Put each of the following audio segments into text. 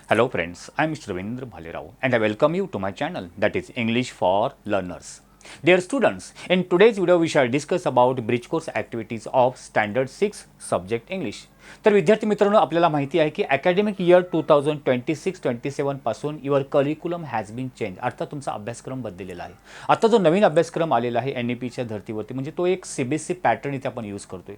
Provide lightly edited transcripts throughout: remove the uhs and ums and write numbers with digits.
Hello friends, I am Mr. Ravindra Bhalerao and I welcome you to my channel that is English for Learners. Dear students, in today's video we shall discuss about bridge course activities of Standard 6 Subject English. तर विद्यार्थी मित्रांनो आपल्याला माहिती आहे की academic year 2026-27 पासून your curriculum has been change, अर्थात तुमचा अभ्यासक्रम बदललेला आहे. आता जो नवीन अभ्यासक्रम आलेला आहे NEPच्या धर्तीवरती म्हणजे तो एक CBSE पॅटर्न इथे आपण यूज करतोय.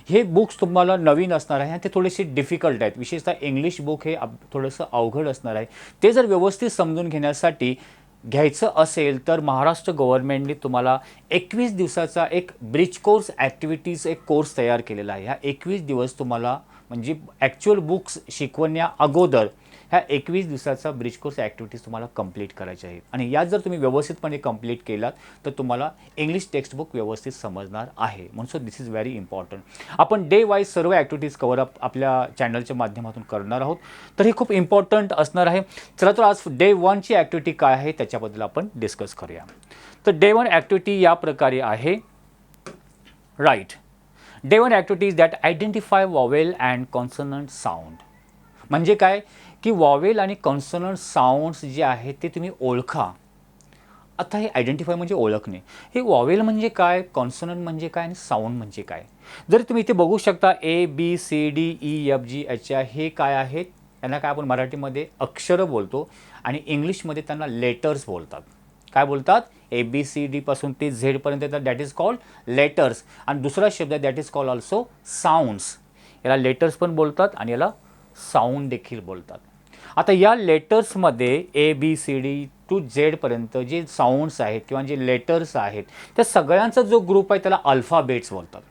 हे बुक्स तुम्हाला नवीन असणार आहे आणि ते थोडेसे डिफिकल्ट आहेत, विशेषतः इंग्लिश बुक हे थोडंसं अवघड असणार आहे. ते जर व्यवस्थित समजून घेण्यासाठी घ्यायचं असेल तर महाराष्ट्र गव्हर्नमेंटने तुम्हाला 21 दिवसाचा एक ब्रिज कोर्स ॲक्टिव्हिटीज एक कोर्स तयार केलेला आहे. ह्या 21 दिवस तुम्हाला म्हणजे ॲक्च्युअल बुक्स शिकवण्या अगोदर ह्या 21 दिवसाचा ब्रिज कोर्स ॲक्टिव्हिटीज तुम्हाला कंप्लीट करायच्या आहेत आणि यात जर तुम्ही व्यवस्थितपणे कंप्लीट केलात तर तुम्हाला इंग्लिश टेक्स्टबुक व्यवस्थित समजणार आहे. म्हणून so this is very important. आपण डे वाईज सर्व ॲक्टिव्हिटीज कवर अप आपल्या चॅनलच्या माध्यमातून करणार आहोत, तर हे खूप इम्पॉर्टंट असणार आहे. चला तर आज डे 1ची ॲक्टिव्हिटी काय आहे त्याच्याबद्दल आपण डिस्कस करूया. तर डे 1 ॲक्टिव्हिटी या प्रकारे आहे. Right, day 1 activities that identify vowel and consonant sound. म्हणजे काय की वॉवेल आणि कॉन्सनंट साऊंड्स जे आहेत ते तुम्ही ओळखा. आता हे आयडेंटिफाय म्हणजे ओळखणे. हे वॉवेल म्हणजे काय, कॉन्सनंट म्हणजे काय आणि साऊंड म्हणजे काय. जर तुम्ही इथे बघू शकता ABCDEFGH हे काय आहेत, यांना काय आपण मराठीमध्ये अक्षरं बोलतो आणि इंग्लिशमध्ये त्यांना लेटर्स बोलतात. काय बोलतात? ABCD पासून ते Z पर्यंत येतात, दॅट इज कॉल्ड लेटर्स. आणि दुसरा शब्द that is called also sounds. याला लेटर्स पण बोलतात आणि याला साऊंड देखील बोलतात. आता या लेटर्समध्ये ABCD टू Z पर्यंत जे साऊंड्स आहेत किंवा जे लेटर्स आहेत त्या सगळ्यांचा जो ग्रुप आहे त्याला अल्फाबेट्स बोलतात.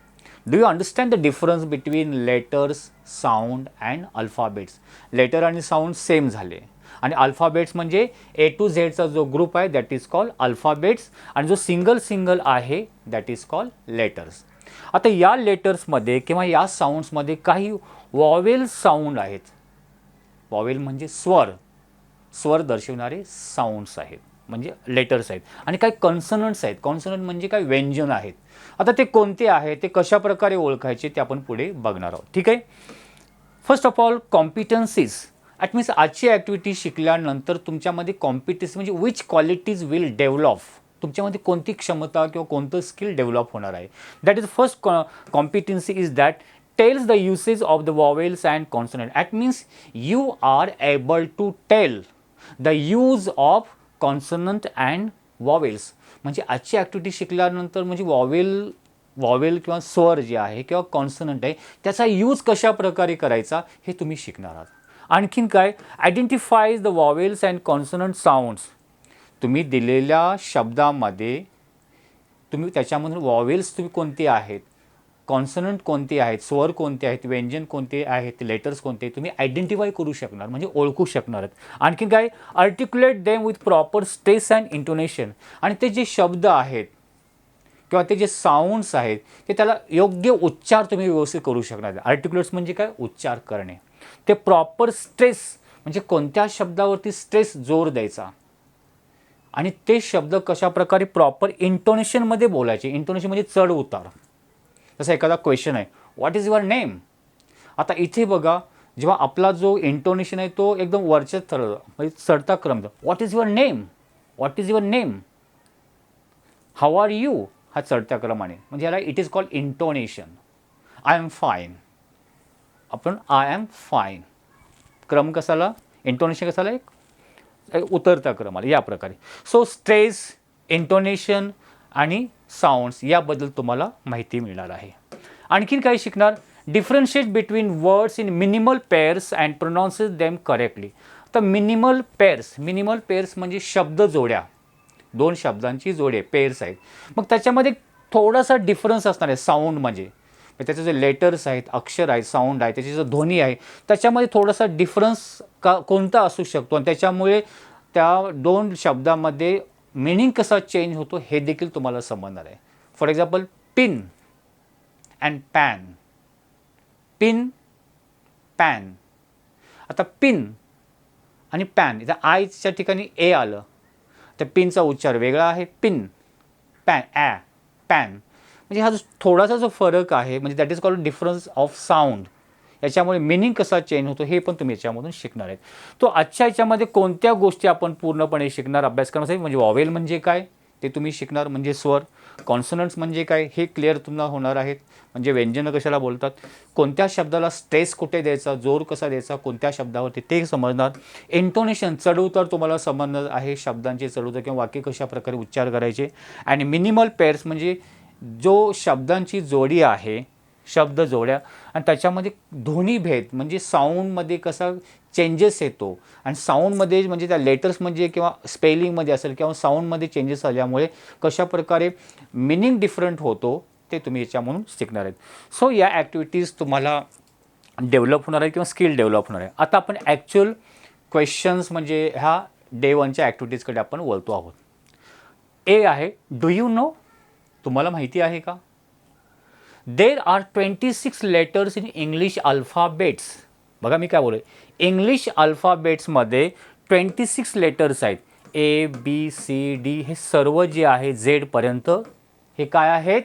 Do you understand the difference between letters, sound and alphabets. Letter आणि साऊंड सेम झाले आणि अल्फाबेट्स म्हणजे A to Zचा जो ग्रुप आहे दॅट इज कॉल्ड अल्फाबेट्स आणि जो सिंगल आहे दॅट इज कॉल्ड लेटर्स. आता या लेटर्समध्ये किंवा या साऊंड्समध्ये काही वॉवेल साऊंड आहेत. वॉवेल म्हणजे स्वर दर्शवणारे साऊंड्स आहेत म्हणजे लेटर्स आहेत. आणि काही कॉन्सनंट्स आहेत. कॉन्सनंट म्हणजे काय, व्यंजन आहेत. आता ते कोणते आहेत, ते कशा प्रकारे ओळखायचे ते आपण पुढे बघणार आहोत. ठीक आहे. First of all competencies. That means आजची ॲक्टिव्हिटी शिकल्यानंतर तुमच्यामध्ये कॉम्पिटन्सी म्हणजे विच क्वालिटीज विल डेव्हलप. तुमच्यामध्ये कोणती क्षमता किंवा कोणतं स्किल डेव्हलप होणार आहे. That is first competency is that tells the usage of the vowels and consonant. That means you are able to tell the use of consonant and vowels. म्हणजे आजची activity शिकल्यानंतर म्हणजे वॉवेल किंवा स्वर जे आहे किंवा कॉन्सनंट आहे त्याचा यूज कशा प्रकारे करायचा हे तुम्ही शिकणार आहात. आणखीन काय, identifies the vowels and consonant sounds. तुम्ही दिलेल्या शब्दामध्ये तुम्ही त्याच्यामधून वॉवेल्स तुम्ही कोणते आहेत, कॉन्सनंट कोणते आहेत, स्वर कोणते आहेत, व्यंजन कोणते आहेत, लेटर्स कोणते तुम्ही आयडेंटिफाय करू शकणार म्हणजे ओळखू शकणार आहेत. आणखी काय, articulate them with proper stress and intonation. आणि ते जे शब्द आहेत किंवा ते जे साऊंड्स आहेत ते त्याला योग्य उच्चार तुम्ही व्यवस्थित करू शकणार. आर्टिक्युलेट्स म्हणजे काय, उच्चार करणे. ते प्रॉपर स्ट्रेस म्हणजे कोणत्या शब्दावरती स्ट्रेस जोर द्यायचा आणि ते शब्द कशा प्रकारे प्रॉपर इंटोनेशनमध्ये बोलायचे. इंटोनेशन म्हणजे चढ उतार. जसं एखादा क्वेश्चन आहे, व्हॉट इज युअर नेम. आता इथे बघा जेव्हा आपला जो इंटोनेशन आहे तो एकदम वरच्या म्हणजे चढता क्रम. What is your name, what is your name, how are you हा चढत्या क्रमाने म्हणजे याला it is called intonation. I am fine, आपण आय एम फाईन क्रम कसाला, इंटोनेशन कसाला एक उतरत्या क्रमाला या प्रकारे. सो स्ट्रेस, इंटोनेशन आणि साऊंड्स याबद्दल तुम्हाला माहिती मिळणार आहे. आणखीन काही शिकणार, differentiate between words in minimal pairs and pronounces them correctly. तर मिनिमल पेअर्स म्हणजे शब्द जोड्या, दोन शब्दांची जोडे पेअर्स आहेत. मग त्याच्यामध्ये थोडासा डिफरन्स असणार आहे. साऊंड म्हणजे त्याचे जे लेटर्स आहेत, अक्षर आहेत, साऊंड आहे, त्याची जो ध्वनी आहे त्याच्यामध्ये थोडासा डिफरन्स कोणता असू शकतो आणि त्याच्यामुळे त्या दोन शब्दामध्ये मीनिंग कसा चेंज होतो हे देखील तुम्हाला समजणार आहे. For example pin and pan. Pin, pan. आता पिन आणि पॅन इथं आयच्या ठिकाणी ए आलं तर पिनचा उच्चार वेगळा आहे. पिन, पॅन, पॅन म्हणजे हा जो थोडासा जो फरक आहे म्हणजे that is called difference of sound. याच्यामुळे मिनिंग कसा चेंज होतो हे पण तुम्ही याच्यामधून शिकणार आहेत. तो आजच्या याच्यामध्ये कोणत्या गोष्टी आपण पूर्णपणे शिकणार अभ्यास करण्यासाठी, म्हणजे वॉवेल म्हणजे काय ते तुम्ही शिकणार, म्हणजे स्वर. कॉन्सोनंट्स म्हणजे काय हे क्लिअर तुम्हाला होणार आहेत, म्हणजे व्यंजनं कशाला बोलतात, कोणत्या शब्दाला स्ट्रेस कुठे द्यायचा, जोर कसा द्यायचा कोणत्या शब्दावरती ते समजणार. इंटोनेशन चढउतार तुम्हाला समजणार आहे, शब्दांचे चढउतार किंवा वाक्य कशा प्रकारे उच्चार करायचे. आणि मिनिमल पेअर्स म्हणजे जो शब्दांची जोडी आहे, शब्द जोड्या, आणि त्याच्यामध्ये ध्वनी भेद म्हणजे साऊंडमध्ये कसा चेंजेस येतो, आणि साऊंडमध्ये म्हणजे त्या लेटर्समध्ये किंवा स्पेलिंगमध्ये असेल किंवा साऊंडमध्ये चेंजेस आल्यामुळे कशा प्रकारे मिनिंग डिफरंट होतो ते तुम्ही याच्यामधून शिकणार आहेत. सो या ॲक्टिव्हिटीज तुम्हाला डेव्हलप होणार आहे किंवा स्किल डेव्हलप होणार आहे. आता आपण ॲक्च्युअल क्वेश्चन्स म्हणजे ह्या डे 1च्या ॲक्टिव्हिटीजकडे आपण वळतो आहोत. ए आहे, डू यू नो, तुम्हाला माहिती आहे का? There are 26 letters in English alphabets. बघा मी काय बोलू, इंग्लिश अल्फाबेट्समध्ये 26 लेटर्स आहेत. ए बी सी डी हे सर्व जे आहे झेडपर्यंत हे काय आहेत,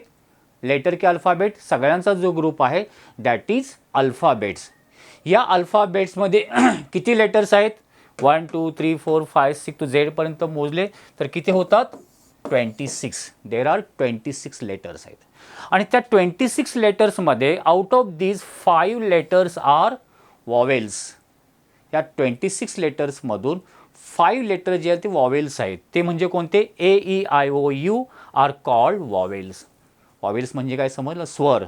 लेटर के अल्फाबेट, सगळ्यांचा जो ग्रुप आहे दॅट इज अल्फाबेट्स. या अल्फाबेट्समध्ये किती लेटर्स आहेत, 1 2 3 4 5 6 टू झेडपर्यंत मोजले तर किती होतात, 26. देर आर 26 लेटर्स आहेत. आणि त्या 26 लेटर्समध्ये out of these 5 letters are vowels. या 26 लेटर्समधून 5 लेटर जे आहेत ते वॉवेल्स आहेत. ते म्हणजे कोणते, A E I O U are called vowels. Vowels म्हणजे काय समजलं, स्वर.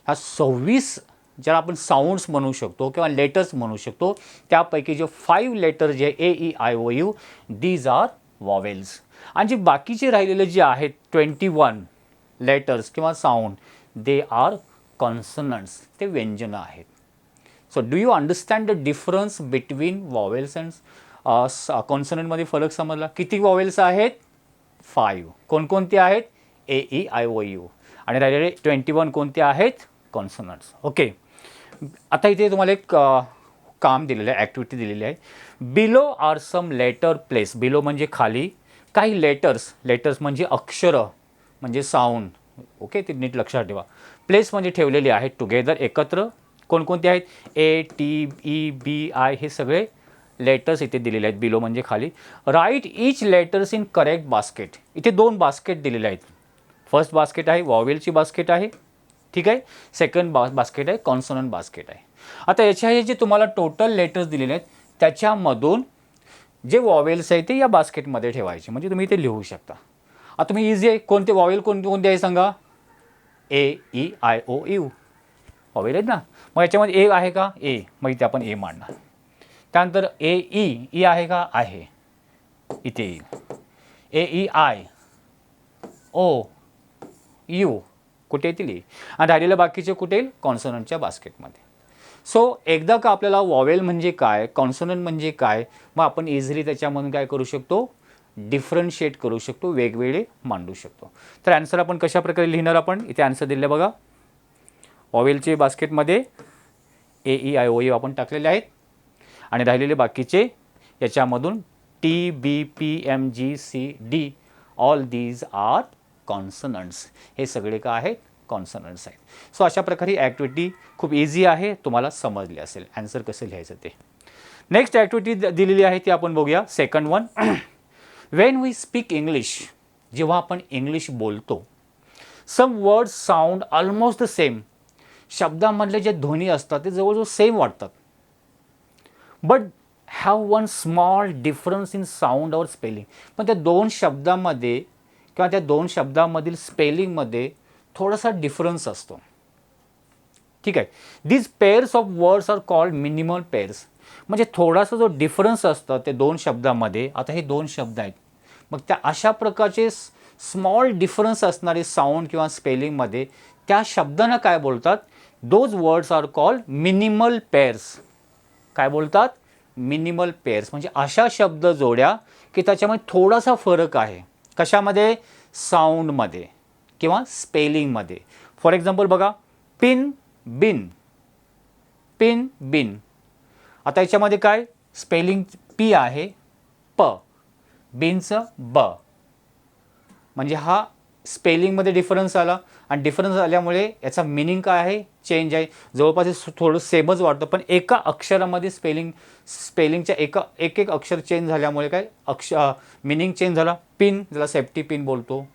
ह्या 26 ज्याला आपण साऊंड्स म्हणू शकतो किंवा लेटर्स म्हणू शकतो, त्यापैकी जे 5 लेटर जे A E I O U these are vowels. आणि जे बाकीचे राहिलेले जे आहेत 21 लेटर्स किंवा साऊंड दे आर कॉन्सनंट्स, ते व्यंजनं आहेत. So do you understand the difference between vowels and कॉन्सनंटमध्ये फरक समजला. किती वॉवेल्स आहेत, 5. कोणकोणते आहेत, A E I O U, आणि राहिलेले 21 कोणते आहेत, कॉन्सनंट्स. ओके. आता इथे तुम्हाला एक काम दिलेलं आहे, ॲक्टिव्हिटी दिलेली आहे. Below are some letter place. Below म्हणजे खाली, काही लेटर्स म्हणजे अक्षरं म्हणजे साऊंड. ओके, ते नीट लक्षात ठेवा. प्लेस म्हणजे ठेवलेली आहेत टुगेदर, एकत्र. कोणकोणते आहेत, A T E B I हे सगळे लेटर्स इथे दिलेले आहेत. बिलो म्हणजे खाली. Write each letters in correct basket. इथे 2 बास्केट दिलेले आहेत. फर्स्ट बास्केट आहे वॉवेलची बास्केट आहे, ठीक आहे. सेकंड बास्केट आहे कॉन्सोनंट बास्केट आहे. आता याच्या हे जे तुम्हाला टोटल लेटर्स दिलेले आहेत त्याच्यामधून जे वॉवेल्स आहे ते या बास्केटमध्ये ठेवायचे, म्हणजे तुम्ही इथे लिहू शकता. आता तुम्ही इझी आहे, कोणते वॉवेल कोणते आहे सांगा, A E I O U vowel आहेत ना. मग याच्यामध्ये ए आहे का, ए, मग इथे आपण ए मांडणार. त्यानंतर ए ई आहे का, आहे, इथे येईल. ए ई आय ओ यू कुठे येतील, आणि राहिलेलं बाकीचे कुठे येईल, कॉन्सोनंटच्या बास्केटमध्ये. सो एकदा का आपल्याला वॉवेल म्हणजे काय, कॉन्सोनंट म्हणजे काय, मग आपण इझिली त्याच्यामधून काय करू शकतो, डिफरन्शिएट करू शकतो, वेगवेगळे मांडू शकतो. तर आन्सर आपण कशा प्रकारे लिहिणार, आपण इथे आन्सर दिले बघा. वॉवेलचे बास्केटमध्ये A E I O U आपण टाकलेले आहेत, आणि राहिलेले बाकीचे याच्यामधून T B P M G C D all these are consonants. हे सगळे काय आहेत, कॉन्सनंट्स आहेत. सो अशा प्रकारे ॲक्टिव्हिटी खूप इझी आहे, तुम्हाला समजली असेल आन्सर कसं लिहायचं ते. नेक्स्ट ॲक्टिव्हिटी दिलेली आहे ती आपण बघूया. Second one, when we speak English, जेव्हा आपण इंग्लिश बोलतो, some words sound almost the same. शब्दामधले जे ध्वनी असतात ते जवळजवळ सेम वाटतात, but have one small difference in sound or spelling. पण त्या 2 शब्दामध्ये किंवा त्या 2 शब्दांमधील स्पेलिंगमध्ये थोडासा डिफरन्स असतो, ठीक आहे. These pairs of words are called minimal pairs. म्हणजे थोडासा जो डिफरन्स असतो ते 2 शब्दामध्ये, आता हे 2 शब्द आहेत, मग त्या अशा प्रकारचे स्मॉल डिफरन्स असणारे साऊंड किंवा स्पेलिंगमध्ये त्या शब्दांना काय बोलतात, those words are called minimal pairs. काय बोलतात, मिनिमल पेअर्स. म्हणजे अशा शब्द जोड्या की त्याच्यामध्ये थोडासा फरक आहे, कशामध्ये, साऊंडमध्ये किंवा स्पेलिंगमध्ये. फॉर एक्झाम्पल बघा, पिन बिन, पिन बिन. आता याच्यामध्ये काय स्पेलिंग, पी आहे प, बिनचं ब, म्हणजे हा स्पेलिंगमध्ये डिफरन्स आला आणि डिफरन्स आल्यामुळे याचा मिनिंग काय आहे, चेंज आहे. जवळपास हे थोडं सेमच वाटतं, पण एका अक्षरामध्ये स्पेलिंगच्या एक एक अक्षर चेंज झाल्यामुळे काय मिनिंग चेंज झाला. पिन, ज्याला सेफ्टी पिन बोलतो,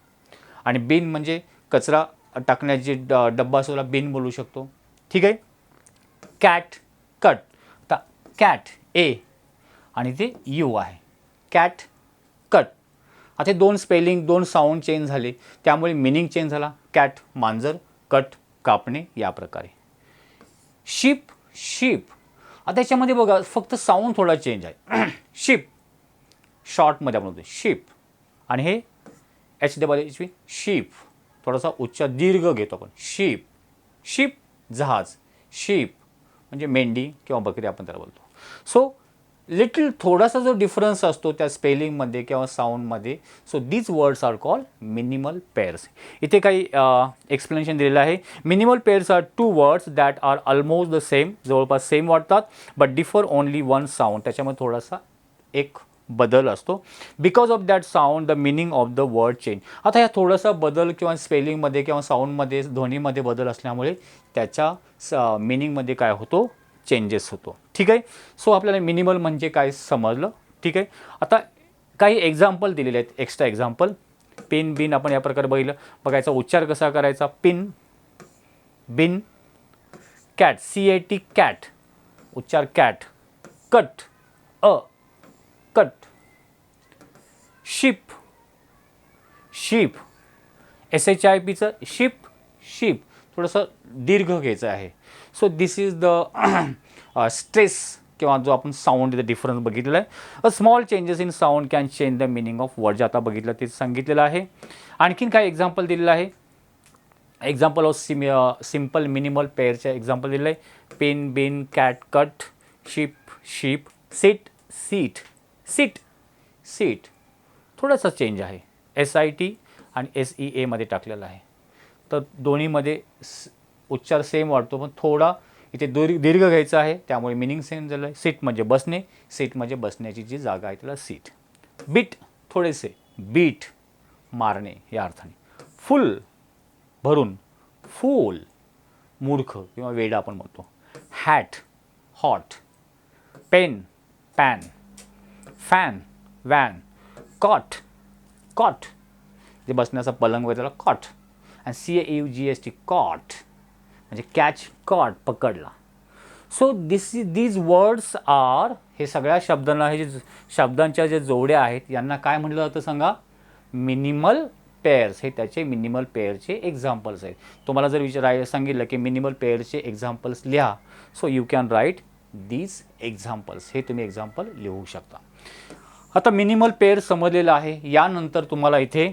आणि बिन म्हणजे कचरा टाकण्याची डब्बा असतो, बिन बोलू शकतो. ठीक आहे. Cat, cut. आता कॅट ए आणि ते यू आहे. Cat, cut. आता दोन स्पेलिंग, दोन साऊंड चेंज झाले, त्यामुळे मिनिंग चेंज झाला. कॅट मांजर, कट कापणे, या प्रकारे. Ship, ship. आता याच्यामध्ये बघा फक्त साऊंड थोडा चेंज आहे. शिप शॉर्टमध्ये आपण होतो शिप, आणि हे HWH शीप, थोडासा उच्चार दीर्घ घेतो आपण. शीप, शिप जहाज, शीप म्हणजे मेंढी किंवा बकरी आपण त्याला बोलतो. सो लिटिल थोडासा जो डिफरन्स असतो त्या स्पेलिंगमध्ये किंवा साऊंडमध्ये, so these words are called minimal pairs. इथे काही एक्सप्लेनेशन दिलेलं आहे. Minimal pairs are two words that are almost the same, जवळपास सेम वाटतात, but differ only one sound, त्याच्यामध्ये थोडासा एक बदल असतो. Because of that sound the meaning of the word change. आता ह्या थोडासा बदल किंवा स्पेलिंगमध्ये किंवा साऊंडमध्ये, ध्वनीमध्ये बदल असल्यामुळे त्याच्या मिनिंगमध्ये काय होतो, चेंजेस होतो. ठीक आहे. सो आपल्याला मिनिमल म्हणजे काय समजलं. ठीक आहे. आता काही एक्झाम्पल दिलेले आहेत, एक्स्ट्रा एक्झाम्पल. पिन, बिन आपण या प्रकारे बघायचा उच्चार कसा करायचा. Pin, bin. Cat, CAT cat, उच्चार cat. Cut, cut. Ship, sheep. SHIPचं शिप, शीप, थोडंसं दीर्घ घ्यायचं आहे. So this is the stress किंवा जो आपण साऊंड डिफरन्स बघितलेला आहे. A small changes in sound can change the meaning of word, जे आता बघितलं ते सांगितलेलं आहे. आणखीन काय एक्झाम्पल दिलेलं आहे. एक्झाम्पल ऑफ सिम्पल मिनिमल पेअरचे एक्झाम्पल दिलेलं आहे. Pen, bin, cat, cut, ship, sheep. Sit, seat, seat, seat. थोडासा चेंज आहे. SIT आणि SEA मध्ये टाकलेला आहे. तर दोन्हीमध्ये उच्चार सेम वाटतो, पण थोडा इथे दीर्घ घ्यायचा आहे, त्यामुळे मिनिंग सेम झालं आहे. सीट म्हणजे बसणे, सीट म्हणजे बसण्याची जी जागा आहे त्याला सीट. बीट, थोडेसे. बीट मारणे या अर्थाने. फुल भरून, फूल मूर्ख किंवा वेडा आपण म्हणतो. Hat, hot. Pen, pan. Fan, van. Cot, caught जे बसण्याचा पलंग वगैरे त्याला कॉट. आणि CAUGST कॉट म्हणजे कॅच, कॉट पकडला. सो दीज वर्ड्स आर, हे सगळ्या शब्दांना, हे जे शब्दांच्या जे जोड्या आहेत यांना काय म्हटलं जातं सांगा, मिनिमल पेअर्स. हे त्याचे मिनिमल पेअरचे एक्झाम्पल्स आहेत. तुम्हाला जर सांगितलं की मिनिमल पेअरचे एक्झाम्पल्स लिहा, so you can write these examples. हे तुम्ही एक्झाम्पल लिहू शकता. आता मिनिमल पेअर समजलेलं आहे. यानंतर तुम्हाला इथे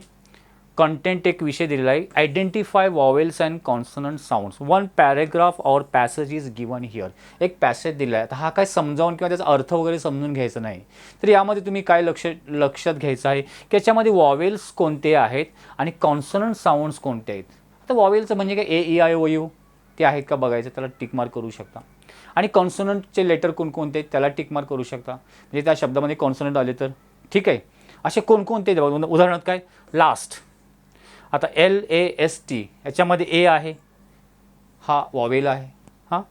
कंटेंट एक विषय दिलेला आहे. Identify vowels and consonant sounds. One paragraph or passage is given here. एक पॅसेज दिला आहे. तर हा काय समजावून किंवा त्याचा अर्थ वगैरे समजून घ्यायचा नाही. तर यामध्ये तुम्ही काय लक्षात घ्यायचं आहे की याच्यामध्ये वॉवेल्स कोणते आहेत आणि कॉन्सनंट साऊंड्स कोणते आहेत. आता वॉवेल्सचं म्हणजे काय, AEIOU ते आहेत का बघायचं, त्याला टिक मार्क करू शकता. आणि कॉन्सोनंटचे लेटर कोणकोणते आहेत त्याला टिक मार्क करू शकता, म्हणजे त्या शब्दामध्ये कॉन्सोनंट आले तर. ठीक आहे. असे कोणकोणते, उदाहरणार्थ काय, लास्ट. आता LAST याच्यामध्ये A आहे, हा वॉवेल आहे. हां,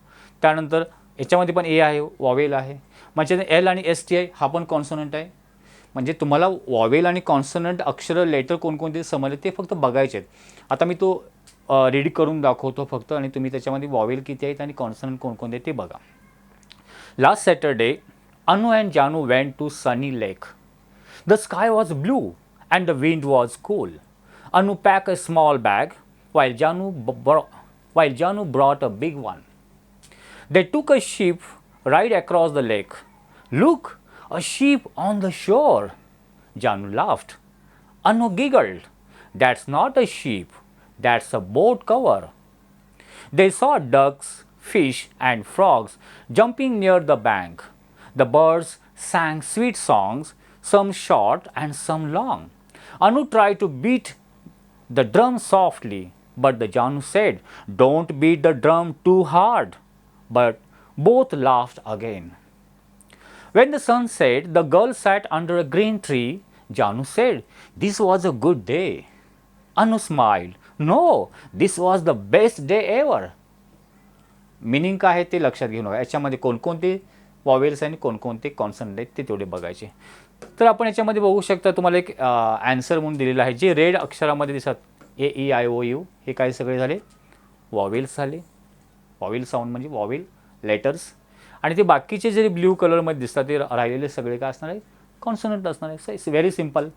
त्यानंतर याच्यामध्ये पण A आहे, वॉवेल आहे. म्हणजे L आणि ST आहे, हा पण कॉन्सोनंट आहे. म्हणजे तुम्हाला वॉवेल आणि कॉन्सोनंट अक्षर लेटर कोणकोणते समजले ते फक्त बघायचे आहेत. आता मी तो रीड करून दाखवतो फक्त, आणि तुम्ही त्याच्यामध्ये वॉवेल किती आहेत आणि कॉन्सोनंट कोणकोणते ते बघा. Last Saturday Anu and Janu went to sunny lake. The sky was blue and the wind was cool. Anu packed a small bag while Janu brought a big one. They took a ship ride across the lake. Look, a sheep on the shore. Janu laughed. Anu giggled. That's not a sheep. That's a boat cover. They saw ducks, fish, and frogs jumping near the bank. The birds sang sweet songs, some short and some long. Anu tried to beat the drum softly, but the Janu said, "Don't beat the drum too hard." But both laughed again. When the sun set, the girl sat under a green tree. Janu said, "This was a good day." Anu smiled. No, this was the best day ever. Meaning काय आहे ते लक्षात घेऊ नका. याच्यामध्ये कोणकोणते vowels आणि कोणकोणते कॉन्सनंट आहेत ते तेवढे बघायचे. तर आपण याच्यामध्ये बघू शकता तुम्हाला एक ॲन्सर म्हणून दिलेलं आहे जे रेड अक्षरामध्ये दिसत. AEIOU हे काय सगळे झाले वॉवेल्स झाले. वॉवेल साऊंड म्हणजे वॉवेल लेटर्स. आणि ते बाकीचे जे ब्ल्यू कलरमध्ये दिसतात ते राहिलेले सगळे काय असणार आहे कॉन्सनंट असणार आहे. It's very simple.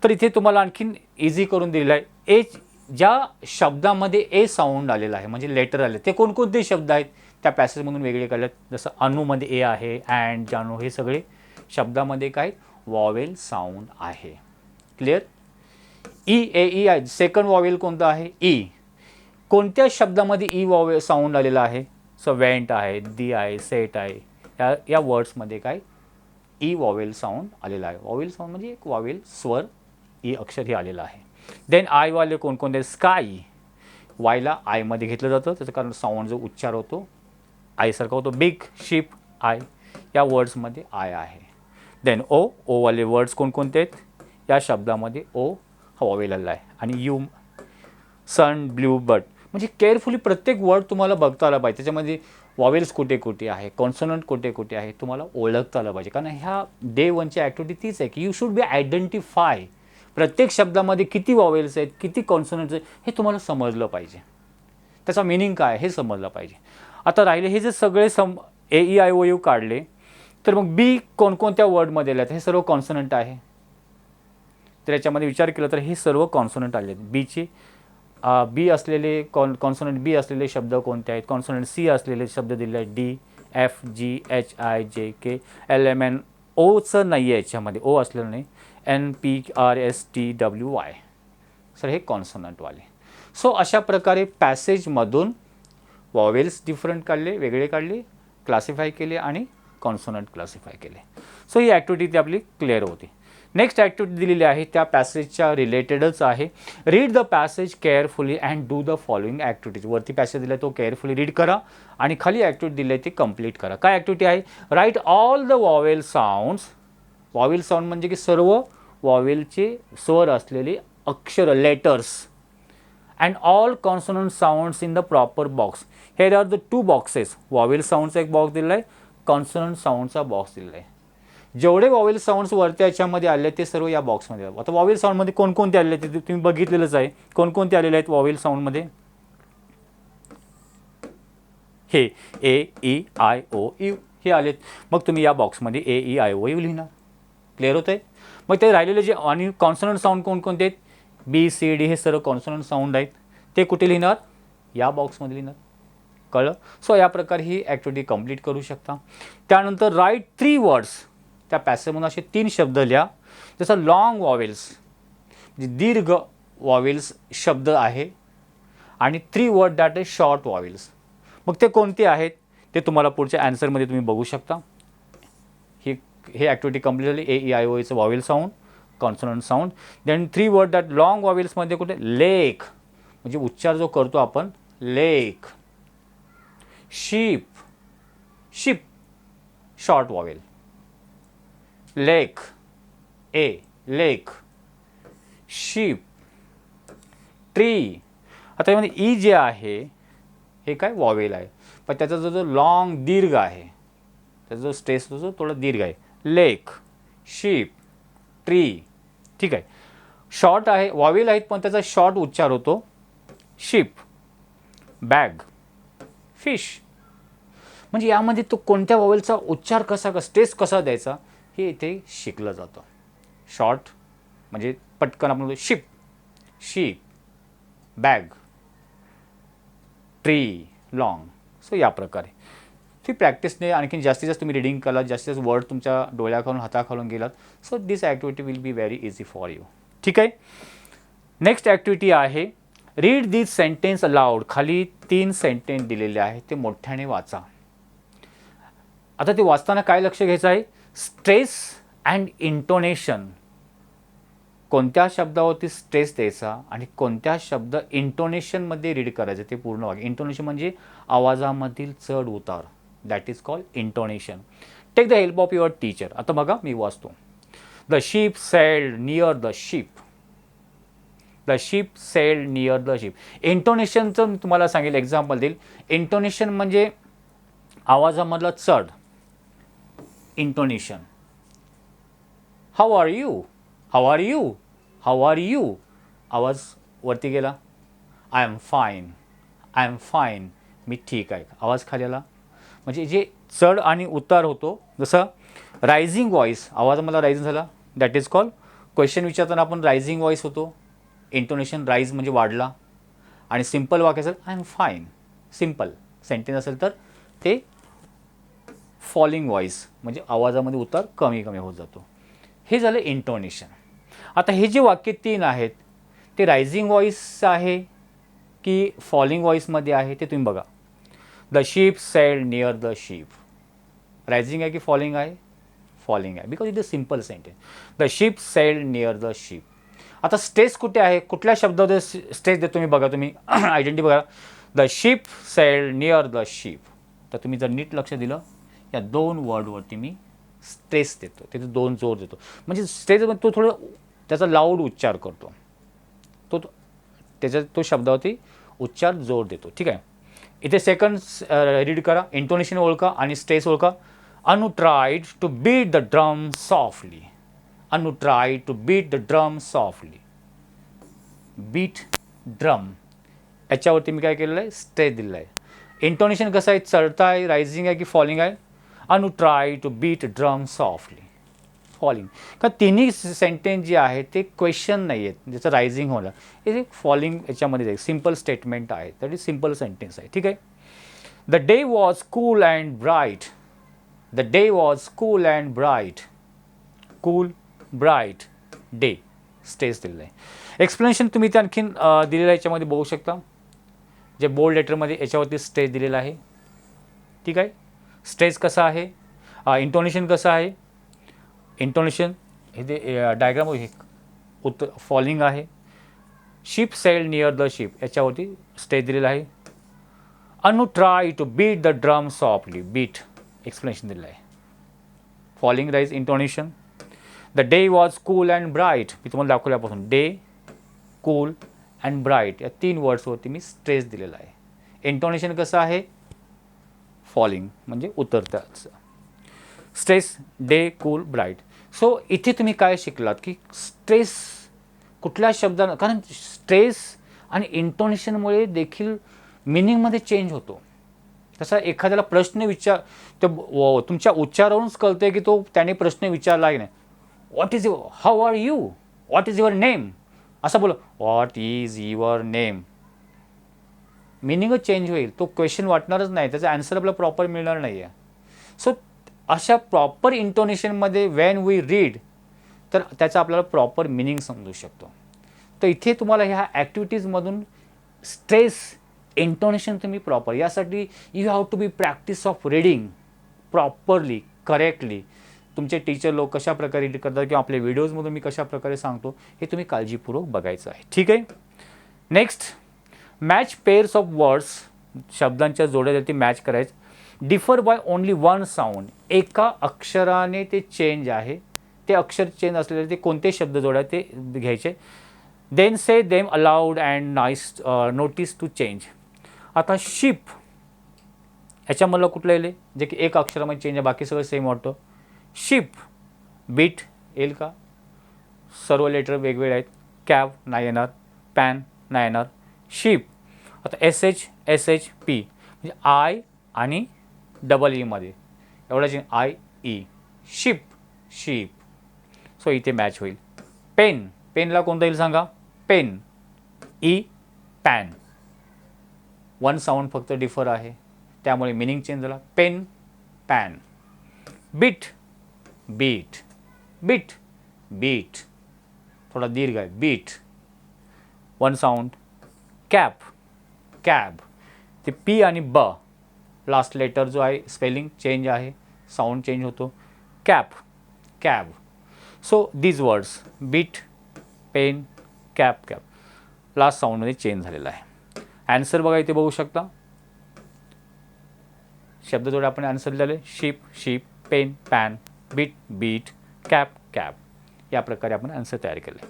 तर इथे तुम्हाला आणखीन इझी करून दिलेलं आहे. ज्या शब्दामध्ये ए साऊंड आलेला आहे म्हणजे लेटर आले ते कोणकोणते शब्द आहेत त्या पॅसेजमधून वेगळे काढले. जसं अनुमध्ये ए आहे, अँड, जानू हे सगळे शब्दामध्ये काय वॉवेल साऊंड आहे. क्लिअर. EAEI सेकंड वॉवेल कोणतं आहे ई. कोणत्या शब्दामध्ये ई वॉवेल साऊंड आलेला आहे. सो वेंट आहे, दी आहे, सेट आहे. या वर्ड्समध्ये काय ई वॉवेल साऊंड आलेला आहे. वॉवेल साऊंड म्हणजे एक वॉवेल स्वर ई अक्षर हे आलेलं आहे. देन आयवाले कोणकोणते स्काय. वायला आयमध्ये घेतलं जातं त्याचं कारण साऊंड जो उच्चार होतो आयसारखा होतो. बिग, शिप, आय या वर्ड्समध्ये आय आहे. देन ओवाले वर्ड्स कोणकोणते आहेत या शब्दामध्ये ओ हा वॉवेल आलेला आहे. आणि यू, सन, ब्ल्यू, बट म्हणजे केअरफुली प्रत्येक वर्ड तुम्हाला बघता आला पाहिजे. त्याच्यामध्ये वॉवेल्स कुठे कुठे आहे, कॉन्सोनंट कुठे कुठे आहे तुम्हाला ओळखता आलं पाहिजे. कारण ह्या डे 1ची ॲक्टिव्हिटी तीच आहे की यू शुड बी आयडेंटिफाय प्रत्येक शब्दामध्ये किती वॉवेल्स आहेत, किती कॉन्सोनंट्स आहेत हे तुम्हाला समजलं पाहिजे. त्याचा मिनिंग काय हे समजलं पाहिजे. आता राहिले हे जे सगळे AEIOU काढले तर मग बी कोणकोणत्या वर्डमध्ये आले हे सर्व कॉन्सोनंट आहे. तर याच्यामध्ये विचार केला तर हे सर्व कॉन्सोनंट आले आहेत. बीचे बी असलेले कॉन्सोनंट बी असलेले शब्द कोणते आहेत. कॉन्सोनंट सी असलेले शब्द दिले आहेत DFGHIJK LMN. ओचं नाही आहे याच्यामध्ये, ओ असलेलं नाही. NPRSTWY. सर हे कॉन्सोनंटवाले. सो अशा प्रकारे पॅसेजमधून वॉवेल्स डिफरंट काढले, वेगळे काढले, क्लासिफाय केले आणि कॉन्सोनंट क्लासिफाय केले. सो ही ॲक्टिव्हिटी ती आपली क्लिअर होती. नेक्स्ट ॲक्टिव्हिटी दिलेली आहे त्या पॅसेजच्या रिलेटेडच आहे. Read the passage carefully and do the following activities. वरती पॅसेज दिला तो केअरफुली रीड करा आणि खाली ॲक्टिव्हिटी दिली आहे ती कंप्लीट करा. काय ॲक्टिव्हिटी आहे. Write all the vowel sounds. Vowel sound म्हणजे की सर्व वॉवेलचे स्वर असलेले अक्षर letters and all consonant sounds in the proper box. Here are the 2 boxes. Vowel साऊंडचा एक बॉक्स दिला आहे, कॉन्सोनंट साऊंडचा बॉक्स दिला आहे. जेवढे वॉवेल साऊंड्स वरती याच्यामध्ये आले ते सर्व या बॉक्समध्ये. आता वॉवेल साऊंडमध्ये कोणकोणते आलेले ते तुम्ही बघितलेलंच आहे. कोणकोणते आलेले आहेत वॉवेल साऊंडमध्ये. हे AEIOU हे आलेत. मग तुम्ही या बॉक्समध्ये AEIOU लिहिणार. क्लिअर होतं आहे. मग ते राहिलेले जे आणि कॉन्सोनंट साऊंड कोणकोणते आहेत BCD हे सर्व कॉन्सोनंट साऊंड आहेत. ते कुठे लिहिणार या बॉक्समध्ये लिहिणार. कळलं. सो या प्रकारे ही ॲक्टिव्हिटी कंप्लीट करू शकता. त्यानंतर राईट 3 वर्ड्स. त्या पॅसेजमधून असे 3 शब्द लिहा. जसं लॉंग वॉवेल्स म्हणजे दीर्घ वॉवेल्स शब्द आहे आणि 3 word that is short vowels. मग ते कोणते आहेत ते तुम्हाला पुढच्या ॲन्सरमध्ये तुम्ही बघू शकता. हे ॲक्टिव्हिटी कंप्लीट झाली. AEIOUचं vowel sound, consonant sound. Then 3 word that long वॉवेल्समध्ये कुठे लेक म्हणजे उच्चार जो करतो आपण lake. Sheep, ship short vowel. Lake lake. Sheep. Tree. आता यामध्ये ई जे आहे हे काय वॉवेल आहे पण त्याचा जो लॉंग दीर्घ आहे त्याचा जो स्ट्रेस जो थोडा दीर्घ आहे. लेक, शीप, ट्री. ठीक आहे. शॉर्ट आहे वॉवेल आहेत पण त्याचा शॉर्ट उच्चार होतो शिप. Bag, fish. म्हणजे यामध्ये तो कोणत्या वॉवेलचा उच्चार कसा स्ट्रेस कसा द्यायचा हे इथे शिकलं जातं. शॉर्ट म्हणजे पटकन आपण ship, ship, bag, tree, long. So या प्रकारे ती प्रॅक्टिसने आणखी जास्तीत जास्त तुम्ही रिडिंग केलात, जास्तीत जास्त वर्ड तुमच्या डोळ्याखालून हाताखालून गेलात. So this activity will be very easy for you. ठीक आहे. नेक्स्ट ॲक्टिव्हिटी आहे रीड दिस सेंटेन्स अलाउड. खाली 3 सेंटेन्स दिलेले आहेत ते मोठ्याने वाचा. आता ते वाचताना काय लक्ष घ्यायचं आहे. Stress and intonation. कोणत्या शब्दावरती स्ट्रेस द्यायचा आणि कोणत्या शब्द इंटोनेशनमध्ये रीड करायचं ते पूर्ण वाक्य. इंटोनेशन म्हणजे आवाजामधील चढ उतार. That is called intonation. Take the help of your teacher. आता बघा मी वाचतो. The sheep sailed near the ship. The ship sailed near the ship. इंटोनेशनचं मी तुम्हाला सांगेल, एक्झाम्पल देईल. इंटोनेशन म्हणजे आवाजामधला चढ, intonation. How are you, how are you, how are you, आवाज वरती गेला. I am fine, I am fine, मी ठीक आहे, आवाज खाली आला. म्हणजे जे चढ आणि उतार होतो, जसं रायझिंग व्हॉइस, आवाजामधला रायझिंग झाला, दॅट इज कॉल्ड. क्वेश्चन विचारताना आपण रायझिंग व्हॉइस होतो, इंटोनेशन राईज म्हणजे वाढला. आणि सिम्पल वाक्य असेल I am fine, simple sentence असेल तर ते फॉलिंग व्हॉइस, म्हणजे आवाजामध्ये उतार कमी कमी होत जातो. हे झालं इंटोनेशन. आता हे जे वाक्य 3 आहेत ते रायझिंग व्हॉइस आहे की फॉलिंग व्हॉइसमध्ये आहे ते तुम्ही बघा. The ship sailed near the ship, rising आहे की फॉलिंग आहे? फॉलिंग आहे, because it is simple sentence. The ship sailed near the ship. आता स्ट्रेस कुठे आहे, कुठल्या शब्दावर स्ट्रेस देतो मी बघा, तुम्ही आयडेंटिटी बघा. The ship sailed near the ship. तर तुम्ही जर नीट लक्ष दिलं, या 2 वर्डवरती मी स्ट्रेस देतो, तिथे 2 जोर देतो. म्हणजे स्ट्रेस तो थोडं त्याचा लाऊड उच्चार करतो, तो शब्दावरती उच्चार जोर देतो. ठीक आहे. इथे सेकंड रीड करा, इंटोनेशन ओळखा आणि स्ट्रेस ओळखा. Anu tried to beat the drum softly. Anu tried to beat the drum softly. Beat drum, याच्यावरती मी काय केलेलं आहे, स्ट्रेस दिलेला आहे. इंटोनेशन कसं आहे, चढता आहे, रायझिंग आहे की फॉलिंग आहे? Anu try to beat drum softly, falling. का तिन्ही सेंटेन्स जे आहेत ते क्वेश्चन नाही आहेत, ज्याचं रायझिंग होणं हे एक फॉलिंग याच्यामध्ये जाईल. सिम्पल स्टेटमेंट आहे, दॅट इज सिम्पल सेंटेन्स आहे. ठीक आहे. The day was cool and bright. The day was cool and bright. Cool, bright, day, stress दिलेलं आहे. एक्सप्लेनेशन तुम्ही ते आणखीन दिलेलं आहे, याच्यामध्ये बघू शकता. जे बोल्ड लेटरमध्ये याच्यावरती स्ट्रेस दिलेला आहे. ठीक आहे. स्ट्रेस कसा आहे, इंटोनेशन कसं आहे. इंटोनेशन हे ते डायग्राम फॉलिंग आहे. Ship sailed near the ship, याच्यावरती स्ट्रेस दिलेला आहे. Anu try to beat the drum softly, beat explanation दिलेलं आहे. Falling rise intonation. The day was cool and bright, मी तुम्हाला दाखवल्यापासून डे, कूल अँड ब्राईट या 3 वर्ड्सवरती मी स्ट्रेस दिलेला आहे. इंटोनेशन कसं आहे, फॉलिंग म्हणजे उतरतं. Stress, day, cool, bright. So इथे तुम्ही काय शिकलात की स्ट्रेस कुठल्या शब्दानं, कारण स्ट्रेस आणि इंटोनेशनमुळे देखील मिनिंगमध्ये चेंज होतो. तसा एखाद्याला प्रश्न तुमच्या उच्चारावरूनच कळतं की तो त्याने प्रश्न विचारला आहे. नाही, what is how are you, what is your name, असं बोला, व्हॉट इज युअर नेम, मिनिंगच चेंज होईल. तो क्वेश्चन वाटणारच नाही, त्याचा आन्सर आपल्याला प्रॉपर मिळणार नाही आहे. सो अशा प्रॉपर इंटोनेशनमध्ये वेन वी रीड, तर त्याचा आपल्याला प्रॉपर मिनिंग समजू शकतो. तर इथे तुम्हाला ह्या ॲक्टिव्हिटीजमधून स्ट्रेस, इंटोनेशन तुम्ही प्रॉपर, यासाठी you have to be practice of reading properly, correctly. तुमचे टीचर लोक कशा प्रकारे रीड करतात किंवा आपल्या व्हिडिओजमधून मी कशा प्रकारे सांगतो हे तुम्ही काळजीपूर्वक बघायचं आहे. ठीक आहे. Next, match pairs of words, शब्दांच्या जोड्या ती मॅच करायचं. Differ by only one sound, एका अक्षराने ते चेंज आहे, ते अक्षर चेंज असलेले ते कोणते शब्द जोड्या ते घ्यायचे. Then say them aloud and nice notice to change. आता शिप ह्याच्यामधलं कुठलं येईल जे की एक अक्षरामध्ये चेंज आहे, बाकी सगळं सेम वाटतं. शिप, बीट येईल का, सर्व लेटर वेगवेगळे आहेत. कॅब नाही येणार, पॅन नाही येणार. शिप, आता एस एच पी म्हणजे आय आणि डबल ईमध्ये एवढाच I E, ship, sheep. So इथे मॅच होईल. पेन, पेनला कोणतं येईल सांगा, pen, E, pan. One sound फक्त डिफर आहे, त्यामुळे मिनिंग चेंज झाला. Pen, pan. Beat, beat, beat, beat, थोडा दीर्घ आहे, beat, one sound. Cap, cab, ते पी आणि ब लास्ट लेटर जो आहे स्पेलिंग चेंज आहे, साऊंड चेंज होतो. Cap, cab. So these words, beat, pen, cap, cap, last साऊंडमध्ये चेंज झालेला आहे. ॲन्सर बघा इथे बघू शकता, शब्द जोडे आपण ॲन्सर दिलेले. Ship, sheep, pen, pan, beat, beat, cap, cap. या प्रकारे आपण ॲन्सर तयार केले.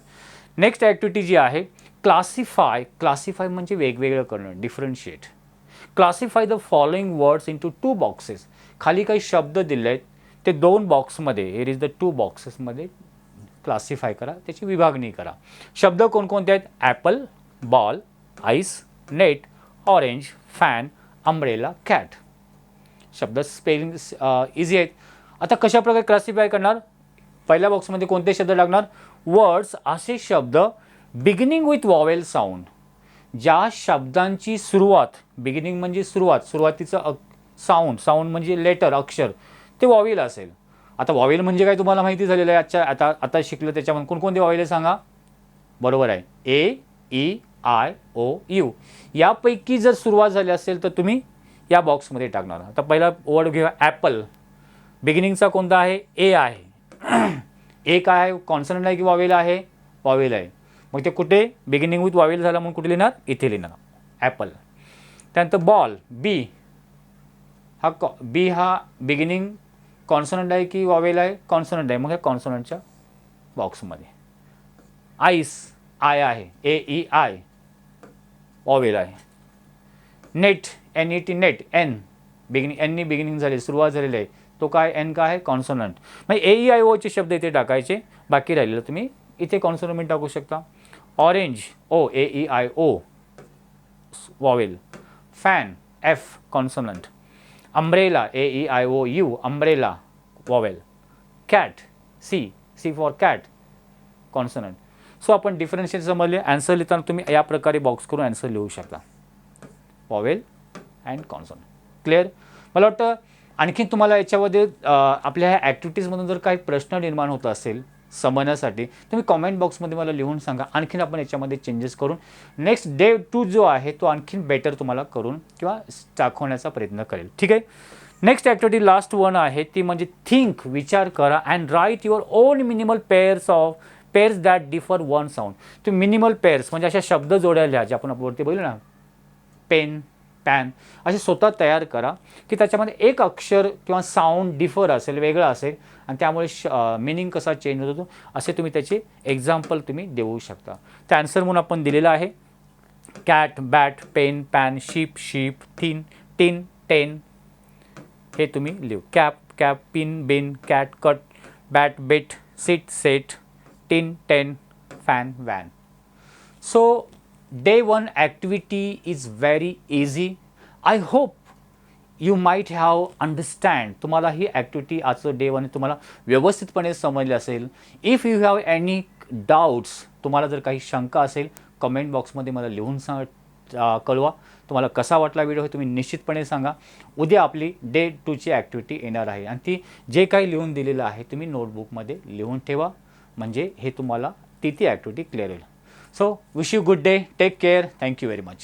नेक्स्ट ॲक्टिव्हिटी जी आहे, क्लासिफाय म्हणजे वेगवेगळं करणं, differentiate. Classify the following words into 2 boxes. खाली काही शब्द दिले आहेत, ते 2 बॉक्समध्ये, हिअर इज द 2 बॉक्सेसमध्ये क्लासिफाय करा, त्याची विभागणी करा. शब्द कोणकोणते आहेत? Apple, ball, ice, net, orange, fan, umbrella, cat. शब्द स्पेलिंग इझी आहेत. आता कशा प्रकारे क्लासिफाय करणार? पहिल्या बॉक्समध्ये कोणते शब्द लागणार? वर्ड्स, असे शब्द बिगिनिंग विथ वॉवेल साऊंड, ज्या शब्दांची सुरुवात, बिगिनिंग म्हणजे सुरुवात, सुरुवातीचं साऊंड म्हणजे लेटर, अक्षर, ते वॉवेल असेल. आता वॉवेल म्हणजे काय तुम्हाला माहिती झालेलं आहे. आता शिकलं. त्याच्यामध्ये कोणकोणते वॉवेल आहे सांगा? बरोबर आहे, A, E, I, O, you. यापैकी जर सुरुवात झाली असेल तर तुम्ही या बॉक्समध्ये टाकणार. आता पहिला वर्ड घेऊया, ॲपल. बिगिनिंगचा कोणता आहे? ए आहे. ए काय आहे? कॉन्सनंट आहे की वॉवेल आहे? वॉवेल आहे. मग ते कुठे? बिगिनिंग विथ वॉवेल झाला म्हणून कुठे लिहिणार? इथे लिहिणार, ॲपल. त्यानंतर बॉल, बी. बी हा बिगिनिंग कॉन्सनंट आहे की वॉवेल आहे? कॉन्सनंट आहे. मग हे कॉन्सनंटच्या बॉक्समध्ये. आईस, आय आहे, ए, ई, आय, वॉवेल आहे. Net, N, E, T, net, N, beginning, एननी बिगिनिंग झाली, सुरुवात झालेली आहे, तो काय? एन काय आहे? कॉन्सोनंट. मग ए, ई, आय, ओचे शब्द इथे टाकायचे, बाकी राहिलेलं तुम्ही इथे कॉन्सोनंट टाकू शकता. Orange, O, A, E, I, O, vowel. Fan, F, consonant. Umbrella, A, E, I, O, U, umbrella, vowel. Cat, C, C for cat, consonant. So आपण डिफरन्शिएट समजले. ॲन्सर लिहिताना तुम्ही या प्रकारे बॉक्स करून ॲन्सर लिहू शकता, वॉवेल अँड कॉन्सोनंट. क्लिअर? मला वाटतं आणखी तुम्हाला याच्यामध्ये आपल्या ह्या ॲक्टिव्हिटीजमधून जर काही प्रश्न निर्माण होत असेल समजण्यासाठी, तुम्ही कॉमेंट बॉक्समध्ये मला लिहून सांगा. आणखीन आपण याच्यामध्ये चेंजेस करून नेक्स्ट डे 2 जो आहे तो आणखीन बेटर तुम्हाला करून किंवा दाखवण्याचा प्रयत्न करेल. ठीक आहे. नेक्स्ट ॲक्टिव्हिटी लास्ट वन आहे, ती म्हणजे थिंक, विचार करा, and write your own minimal pairs that differ one sound. तुम्ही मिनिमल पेअर्स म्हणजे अशा शब्द जोड्या लिहा, जे आपण वरती बोललो ना, पेन, पॅन, असे स्वतः तयार करा की त्याच्यामध्ये एक अक्षर किंवा साऊंड डिफर असेल, वेगळा असेल, आणि त्यामुळे मिनिंग कसा चेंज होतो असे तुम्ही त्याचे एक्झाम्पल तुम्ही देऊ शकता. त्या आन्सर म्हणून आपण दिलेला आहे, cat, bat, pen, pan, sheep, thin, tin, ten. हे तुम्ही लिहू. Cap, pin, bin, cat, cut, bat, bet, seat, set, tin, ten, fan, van. So day 1 activity is very easy. I hope you might have understand. तुम्हाला ही activity आजचं day 1 तुम्हाला व्यवस्थितपणे समजली असेल. If you have any doubts, तुम्हाला जर काही शंका असेल, कमेंट बॉक्समध्ये मला लिहून कळवा. तुम्हाला कसा वाटला व्हिडिओ हे तुम्ही निश्चितपणे सांगा. उद्या आपली day 2 ची ॲक्टिव्हिटी येणार आहे, आणि ती जे काही लिहून दिलेलं आहे तुम्ही नोटबुकमध्ये लिहून ठेवा, म्हणजे हे तुम्हाला ती ॲक्टिव्हिटी क्लिअर होईल. So wish you good day, take care, thank you very much.